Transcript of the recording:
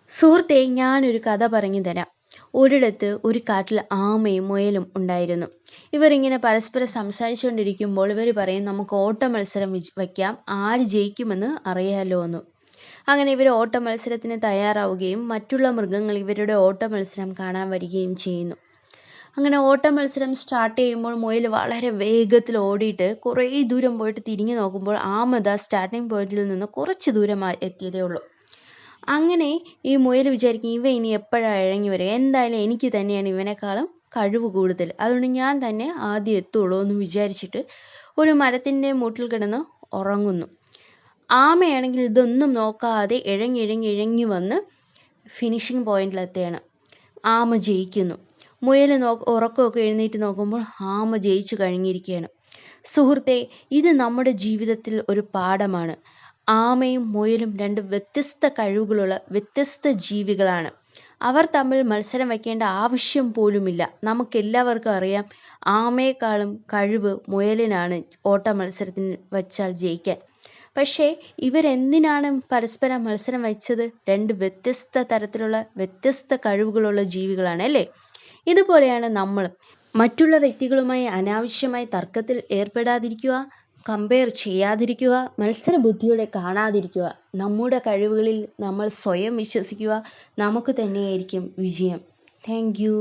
സുഹൃത്തേ, ഞാനൊരു കഥ പറഞ്ഞു തരാം. ഒരിടത്ത് ഒരു കാട്ടിൽ ആമയും മുയലും ഉണ്ടായിരുന്നു. ഇവരിങ്ങനെ പരസ്പരം സംസാരിച്ചുകൊണ്ടിരിക്കുമ്പോൾ ഇവർ പറയും, നമുക്ക് ഓട്ട മത്സരം വയ്ക്കാം, ആര് ജയിക്കുമെന്ന് അറിയാലോ എന്ന്. അങ്ങനെ ഇവർ ഓട്ട മത്സരത്തിന് തയ്യാറാവുകയും മറ്റുള്ള മൃഗങ്ങൾ ഇവരുടെ ഓട്ട മത്സരം കാണാൻ വരികയും ചെയ്യുന്നു. അങ്ങനെ ഓട്ട മത്സരം സ്റ്റാർട്ട് ചെയ്യുമ്പോൾ മുയൽ വളരെ വേഗത്തിൽ ഓടിയിട്ട് കുറേ ദൂരം പോയിട്ട് തിരിഞ്ഞു നോക്കുമ്പോൾ ആമ സ്റ്റാർട്ടിംഗ് പോയിന്റിൽ നിന്ന് കുറച്ച് ദൂരം എത്തിയതേ ഉള്ളൂ. അങ്ങനെ ഈ മുയൽ വിചാരിക്കും, ഇവ ഇനി എപ്പോഴാണ് ഇഴങ്ങി വരിക, എന്തായാലും എനിക്ക് തന്നെയാണ് ഇവനേക്കാളും കഴിവ് കൂടുതൽ, അതുകൊണ്ട് ഞാൻ തന്നെ ആദ്യം എത്തുള്ളൂ എന്ന് വിചാരിച്ചിട്ട് ഒരു മരത്തിൻ്റെ മൂട്ടിൽ കിടന്ന് ഉറങ്ങുന്നു. ആമയാണെങ്കിൽ ഇതൊന്നും നോക്കാതെ ഇഴങ്ങി വന്ന് ഫിനിഷിംഗ് പോയിന്റിലെത്തുകയാണ്. ആമ ജയിക്കുന്നു. മുയൽ ഉറക്കമൊക്കെ എഴുന്നേറ്റ് നോക്കുമ്പോൾ ആമ ജയിച്ചു കഴിഞ്ഞിരിക്കുകയാണ്. സുഹൃത്തെ, ഇത് നമ്മുടെ ജീവിതത്തിൽ ഒരു പാഠമാണ്. ആമയും മുയലും രണ്ട് വ്യത്യസ്ത കഴിവുകളുള്ള വ്യത്യസ്ത ജീവികളാണ്. അവർ തമ്മിൽ മത്സരം വയ്ക്കേണ്ട ആവശ്യം പോലുമില്ല. നമുക്കെല്ലാവർക്കും അറിയാം, ആമയെക്കാളും കഴിവ് മുയലിനാണ് ഓട്ട മത്സരത്തിന് വച്ചാൽ ജയിക്കാൻ. പക്ഷേ ഇവരെന്തിനാണ് പരസ്പരം മത്സരം വച്ചത്? രണ്ട് വ്യത്യസ്ത തരത്തിലുള്ള വ്യത്യസ്ത കഴിവുകളുള്ള ജീവികളാണ് അല്ലേ? ഇതുപോലെയാണ് നമ്മൾ മറ്റുള്ള വ്യക്തികളുമായി അനാവശ്യമായി തർക്കത്തിൽ ഏർപ്പെടാതിരിക്കുക, കമ്പയർ ചെയ്യാതിരിക്കുക, മത്സരബുദ്ധിയോടെ കാണാതിരിക്കുക. നമ്മുടെ കഴിവുകളിൽ നമ്മൾ സ്വയം വിശ്വസിക്കുക. നമുക്ക് തന്നെയായിരിക്കും വിജയം. Thank you.